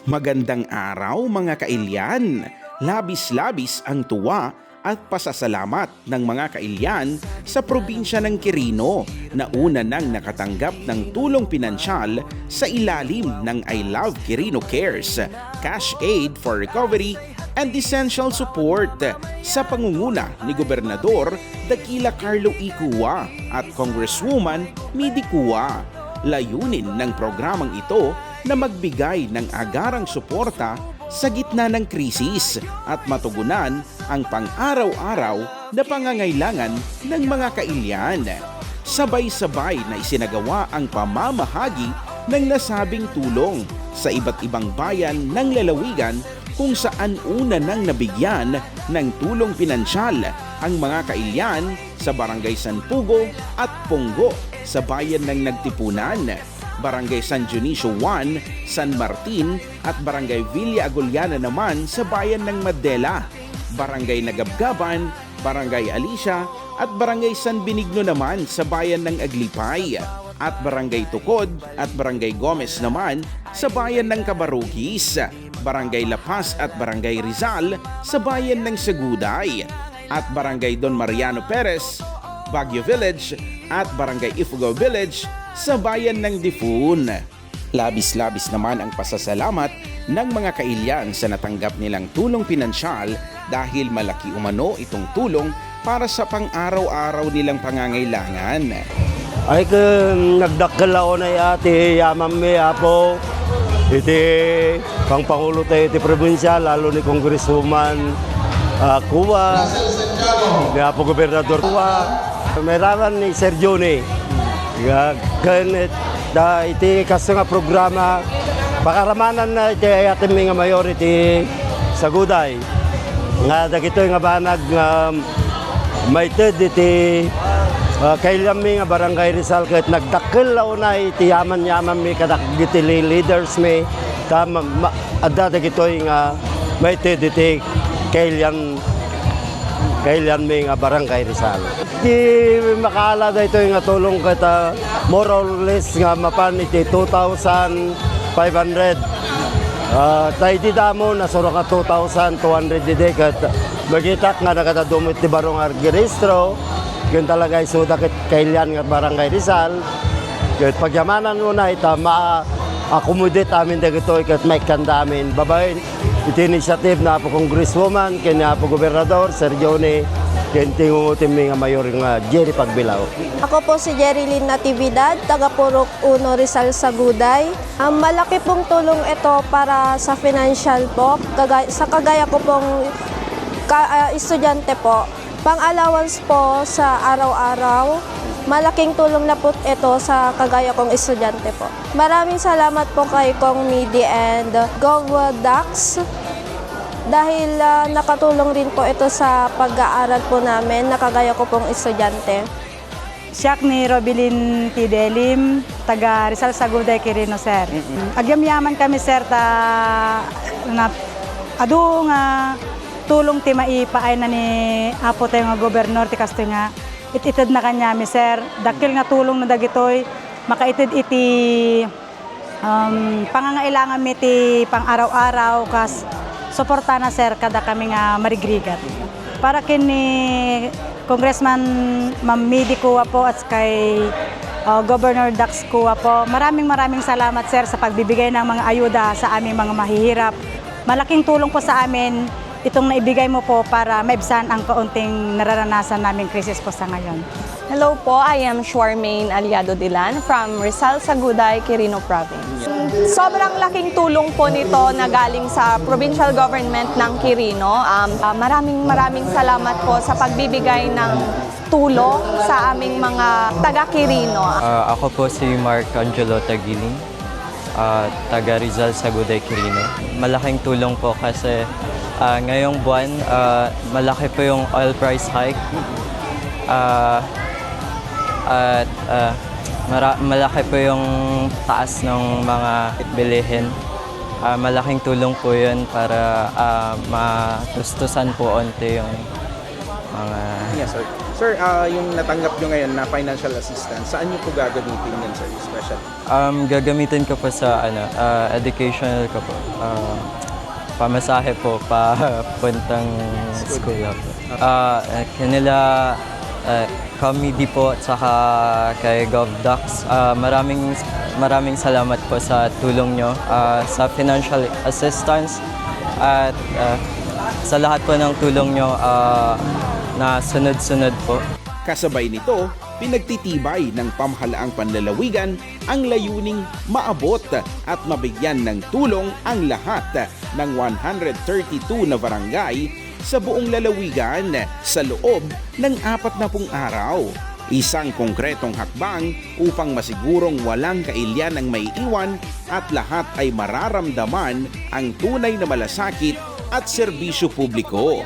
Magandang araw mga kailyan! Labis-labis ang tuwa at pasasalamat ng mga kailyan sa probinsya ng Quirino na una nang nakatanggap ng tulong pinansyal sa ilalim ng I Love Quirino Cares, Cash Aid for Recovery and Essential Support sa pangunguna ni Gobernador Daquila Carlo E. Cua at Congresswoman Midi Cua. Layunin ng programang ito na magbigay ng agarang suporta sa gitna ng krisis at matugunan ang pang-araw-araw na pangangailangan ng mga kailyan. Sabay-sabay na isinagawa ang pamamahagi ng nasabing tulong sa iba't ibang bayan ng lalawigan kung saan una nang nabigyan ng tulong pinansyal ang mga kailyan sa Barangay San Pugo at Punggo sa bayan ng Nagtipunan, Barangay San Dionisio 1, San Martin at Barangay Villa Aguliana naman sa bayan ng Madela, Barangay Nagabgaban, Barangay Alicia at Barangay San Benigno naman sa bayan ng Aglipay at Barangay Tukod at Barangay Gomez naman sa bayan ng Cabarugis, Barangay La Paz at Barangay Rizal sa bayan ng Saguday at Barangay Don Mariano Perez, Baguio Village at Barangay Ifugao Village sa bayan ng Difun. Labis-labis naman ang pasasalamat ng mga kailyan sa natanggap nilang tulong pinansyal dahil malaki umano itong tulong para sa pang-araw-araw nilang pangangailangan. Ay nagdakkalaw na ati yaman mi apo iti pangpangulo tayo iti probinsya lalo ni Congresswoman Cua, ni apo Gobernador Cua, meraman ni Sergio ni ganit da iti kaso nga programa pakaramanan na iti ayatin mi nga mayor iti Saguday nga dagito nga banag maited iti kailan mi nga Barangay Rizal kahit nagdakkel na iti yaman-yaman mi kadak iti leaders mi adda dagito nga maited iti kailan mi nga Barangay Rizal. Di makala da ito nga tulong kita more or less nga mapan iti 2,500. Tayo di damo na suro ka 2,200 di kat magitak nga nakatadumit ti barong argiristro yun talaga isuda kit kailan nga Barangay Rizal kat pagyamanan mo na ita ma-accommodate amin dagito kat may kandamin babayin iti initiative na po Congresswoman kanya po Gobernador Sergio ni tingungutin mi nga mayor nga Jerry Pagbilao. Ako po si Jerilyn Natividad, taga Purok 1 Rizal Saguday. Ang malaki pong tulong ito para sa financial po, sa kagaya ko pong estudyante po. Pang-allowance po sa araw-araw, malaking tulong na po ito sa kagaya kong estudyante po. Maraming salamat po kay Kong Midi and GovDax. Dahil nakatulong rin po ito sa pag-aaral po namin, nakagaya ko pong estudyante. Siyak ni Robilin Tidelim, taga Rizal Saguday, Quirino, sir. Agyam-yaman kami, sir, adu nga tulong ti maipaay na ni apo tayo nga gobernador ti kasto nga ititid na kanyami, sir. Dakil nga tulong na dagitoy, makaitid iti pangangailangan mi ti pang-araw-araw kas suporta na, sir, kada kami nga marigrigat. Para kini Congressman Ma'am Midi Cua po at kay Governor Dax Cua po, maraming salamat, sir, sa pagbibigay ng mga ayuda sa aming mga mahihirap. Malaking tulong po sa amin itong naibigay mo po para maibsan ang kaunting nararanasan naming krisis po sa ngayon. Hello po, I am Shuarmaine Aliado Dilan from Rizal Saguday, Quirino Province. Sobrang laking tulong po nito na galing sa provincial government ng Quirino. Maraming salamat po sa pagbibigay ng tulong sa aming mga taga-Quirino. Ako po si Mark Angelo Tagiling, taga Rizal Saguday, Quirino. Malaking tulong po kasi ngayong buwan malaki po yung oil price hike. At malaki po yung taas ng mga bilihin. Malaking tulong po yun para matustusan po onti mga Yes, sir. Sir, yung natanggap nyo ngayon na financial assistance, saan nyo po gagamitin yan, sir? Special? gagamitin ko po sa educational ko po. Pamasahe po pa puntang school po. Kanila comedy po at saka kay GovDocs. Maraming salamat po sa tulong nyo sa financial assistance at sa lahat po ng tulong nyo na sunod-sunod po. Kasabay nito, pinagtitibay ng pamahalaang panlalawigan ang layuning maabot at mabigyan ng tulong ang lahat ng 132 na barangay sa buong lalawigan sa loob ng 40 araw. Isang konkretong hakbang upang masigurong walang kailyan ang maiiwan at lahat ay mararamdaman ang tunay na malasakit at serbisyo publiko.